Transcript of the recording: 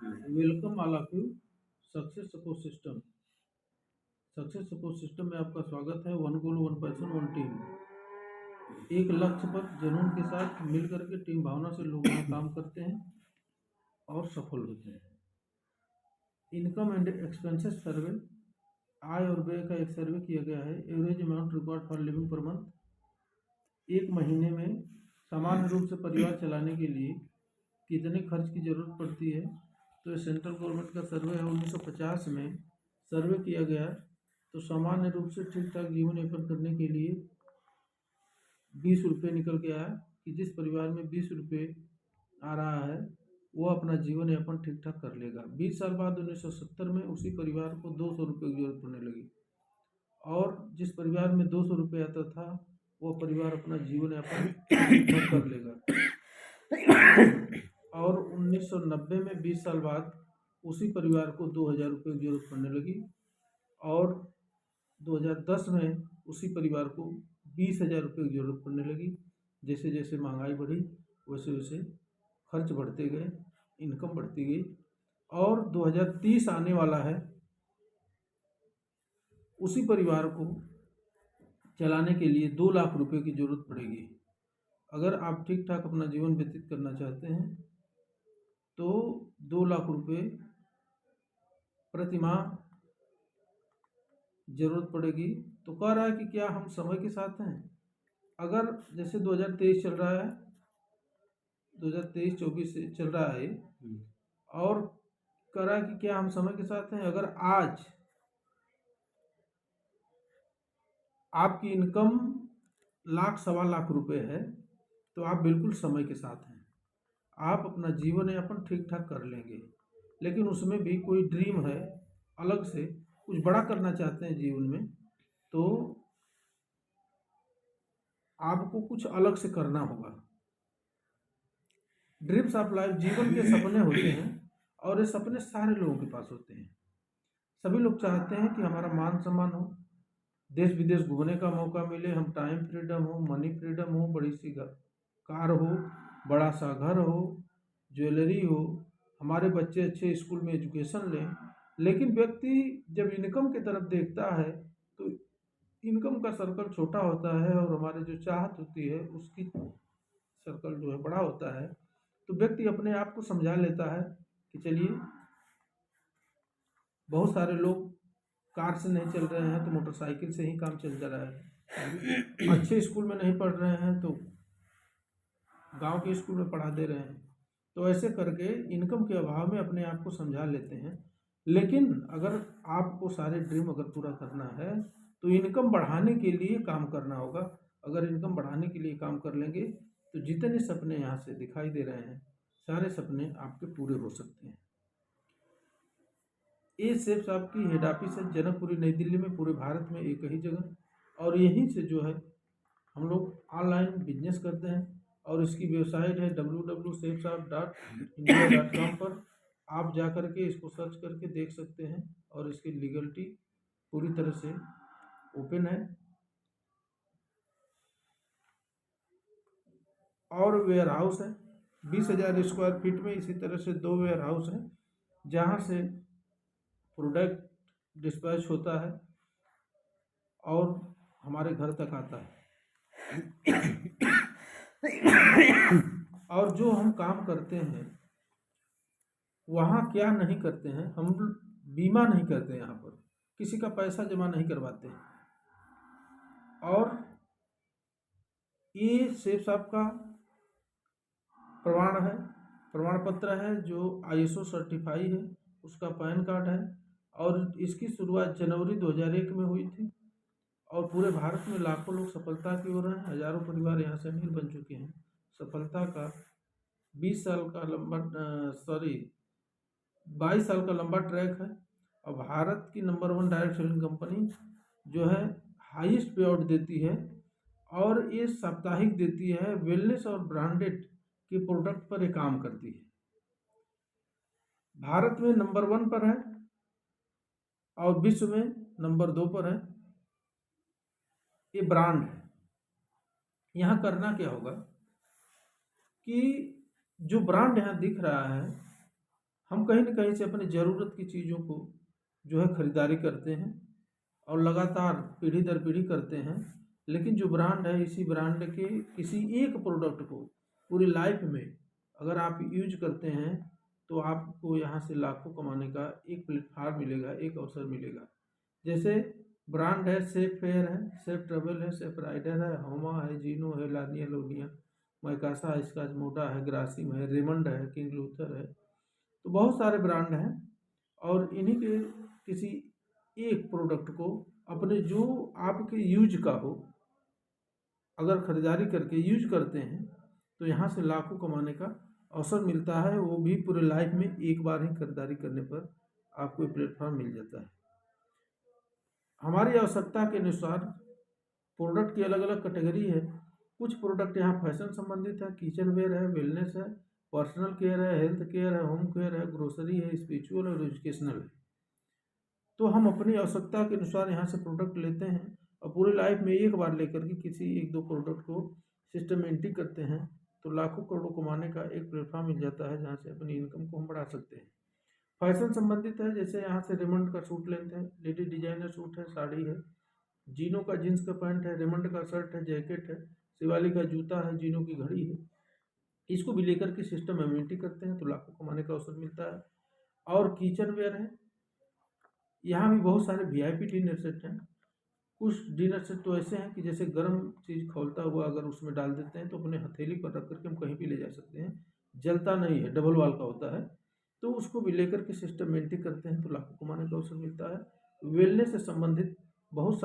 Welcome all of you. Success support system. Success support system में आपका स्वागत है। One goal one passion one team. एक लक्ष्य पर जुनून के साथ मिलकर के टीम भावना से लोग यहाँ काम करते हैं और सफल होते हैं। इनकम एंड एक्सपेंसेस सर्वे, आय और व्यय का एक सर्वे किया गया है। Average amount required for living per month, एक महीने में सामान्य रूप से परिवार चलाने के लिए कितने खर्च की जरूरत पड़ती है। तो ये सेंट्रल गवर्नमेंट का सर्वे है। 1950 में सर्वे किया गया। तो सामान्य रूप से ठीक ठाक जीवन यापन करने के लिए 20 रुपये निकल के आया कि जिस परिवार में 20 रुपये आ रहा है वो अपना जीवन यापन ठीक ठाक कर लेगा। 20 साल बाद 1970 में उसी परिवार को 200 रुपये की जरूरत पड़ने लगी, और जिस परिवार में 200 रुपये आता था वो परिवार अपना जीवन यापन ठीक ठाक कर लेगा। और 1990 में 20 साल बाद उसी परिवार को 2000 रुपये की जरूरत पड़ने लगी, और 2010 में उसी परिवार को 20,000 रुपये की जरूरत पड़ने लगी। जैसे जैसे महंगाई बढ़ी वैसे वैसे खर्च बढ़ते गए, इनकम बढ़ती गई, और 2030 आने वाला है, उसी परिवार को चलाने के लिए 2 लाख रुपए की जरूरत पड़ेगी। अगर आप ठीक ठाक अपना जीवन व्यतीत करना चाहते हैं तो 2 लाख रुपए प्रति माह जरूरत पड़ेगी। तो कह रहा है कि क्या हम समय के साथ हैं? अगर जैसे 2023 चल रहा है, 2023-24 से चल रहा है, और कह रहा है कि क्या हम समय के साथ हैं? अगर आज आपकी इनकम लाख सवा लाख रुपए है तो आप बिल्कुल समय के साथ हैं। आप अपना जीवन यापन ठीक ठाक कर लेंगे। लेकिन उसमें भी कोई ड्रीम है, अलग से कुछ बड़ा करना चाहते हैं जीवन में, तो आपको कुछ अलग से करना होगा। ड्रीम्स ऑफ लाइफ जीवन के सपने होते हैं, और ये सपने सारे लोगों के पास होते हैं। सभी लोग चाहते हैं कि हमारा मान सम्मान हो, देश विदेश घूमने का मौका मिले, हम टाइम फ्रीडम हो, मनी फ्रीडम हो, बड़ी सी कार हो, बड़ा सा घर हो, ज्वेलरी हो, हमारे बच्चे अच्छे स्कूल में एजुकेशन लें। लेकिन व्यक्ति जब इनकम की तरफ देखता है तो इनकम का सर्कल छोटा होता है, और हमारे जो चाहत होती है उसकी सर्कल जो है बड़ा होता है। तो व्यक्ति अपने आप को समझा लेता है कि चलिए, बहुत सारे लोग कार से नहीं चल रहे हैं तो मोटरसाइकिल से ही काम चल जा रहा है। अच्छे स्कूल में नहीं पढ़ रहे हैं तो गांव के स्कूल में पढ़ा दे रहे हैं। तो ऐसे करके इनकम के अभाव में अपने आप को समझा लेते हैं। लेकिन अगर आपको सारे ड्रीम अगर पूरा करना है तो इनकम बढ़ाने के लिए काम करना होगा। अगर इनकम बढ़ाने के लिए काम कर लेंगे तो जितने सपने यहाँ से दिखाई दे रहे हैं सारे सपने आपके पूरे हो सकते हैं। ये सेप्स आपकी हेड ऑफिस है जनकपुरी नई दिल्ली में, पूरे भारत में एक ही जगह, और यहीं से जो है हम लोग ऑनलाइन बिजनेस करते हैं। और इसकी वेबसाइट है www.sapeshop.india.com पर आप जा कर के इसको सर्च करके देख सकते हैं, और इसकी लीगलिटी पूरी तरह से ओपन है। और वेयर हाउस है 20,000 स्क्वायर फीट में। इसी तरह से 2 वेयर हाउस हैं जहाँ से प्रोडक्ट डिस्पैच होता है और हमारे घर तक आता है। और जो हम काम करते हैं वहाँ क्या नहीं करते हैं, हम बीमा नहीं करते, यहाँ पर किसी का पैसा जमा नहीं करवाते। और ये सेफ साहब का प्रमाण पत्र है जो ISO सर्टिफाई है, उसका पैन कार्ड है। और इसकी शुरुआत जनवरी 2001 में हुई थी, और पूरे भारत में लाखों लोग सफलता की ओर हैं। हजारों परिवार यहाँ से अमीर बन चुके हैं। सफलता का 22 साल का लंबा ट्रैक है। और भारत की नंबर 1 डायरेक्ट सेलिंग कंपनी जो है हाईएस्ट पे आउट देती है, और ये साप्ताहिक देती है। वेलनेस और ब्रांडेड के प्रोडक्ट पर ये काम करती है। भारत में नंबर 1 पर है और विश्व में नंबर 2 पर है। ये ब्रांड है। यहाँ करना क्या होगा कि जो ब्रांड यहाँ दिख रहा है, हम कहीं न कहीं से अपनी ज़रूरत की चीज़ों को जो है खरीदारी करते हैं और लगातार पीढ़ी दर पीढ़ी करते हैं। लेकिन जो ब्रांड है, इसी ब्रांड के किसी एक प्रोडक्ट को पूरी लाइफ में अगर आप यूज करते हैं तो आपको यहाँ से लाखों कमाने का एक प्लेटफार्म मिलेगा, एक अवसर मिलेगा। जैसे ब्रांड है, सेफ फेयर है, सेफ ट्रेवल है, सेफ राइडर है, होमा है, जीनो है, लानिया लोनिया, मैकासा है, स्कॉच मोटा है, ग्रासिम है, रेमंड है, किंग लूथर है। तो बहुत सारे ब्रांड हैं और इन्हीं के किसी एक प्रोडक्ट को अपने जो आपके यूज का हो अगर खरीदारी करके यूज करते हैं तो यहाँ से लाखों कमाने का अवसर मिलता है, वो भी पूरे लाइफ में एक बार ही खरीदारी करने पर आपको प्लेटफॉर्म मिल जाता है। हमारी आवश्यकता के अनुसार प्रोडक्ट की अलग अलग कैटेगरी है। कुछ प्रोडक्ट यहाँ फैशन संबंधित है, किचन वेयर है, वेलनेस है, पर्सनल केयर है, हेल्थ केयर है, होम केयर है, ग्रोसरी है, स्पिरिचुअल और एजुकेशनल है। तो हम अपनी आवश्यकता के अनुसार यहाँ से प्रोडक्ट लेते हैं और पूरी लाइफ में एक बार लेकर के किसी एक दो प्रोडक्ट को सिस्टमेटिक करते हैं तो लाखों करोड़ों कमाने का एक प्लेटफॉर्म मिल जाता है जहाँ से अपनी इनकम को हम बढ़ा सकते हैं। फैशन संबंधित है, जैसे यहाँ से रेमंड का सूट लेते हैं, लेडी डिजाइनर सूट है, साड़ी है, जीनो का जीन्स का पैंट है, रेमंड का शर्ट है, जैकेट है, शिवाली का जूता है, जीनो की घड़ी है। इसको भी लेकर के सिस्टमेटिक करते हैं तो लाखों कमाने का अवसर मिलता है। और किचन वेयर है, यहाँ भी बहुत सारे वीआईपी डिनर सेट हैं। कुछ डिनर सेट तो ऐसे हैं कि जैसे गर्म चीज़ खौलता हुआ अगर उसमें डाल देते हैं तो अपने हथेली पर रख करके हम कहीं भी ले जा सकते हैं, जलता नहीं है, डबल वाल का होता है। तो उसको भी लेकर के सिस्टमेटिक करते हैं तो लाखों कमाने का अवसर मिलता है। वेलनेस से संबंधित बहुत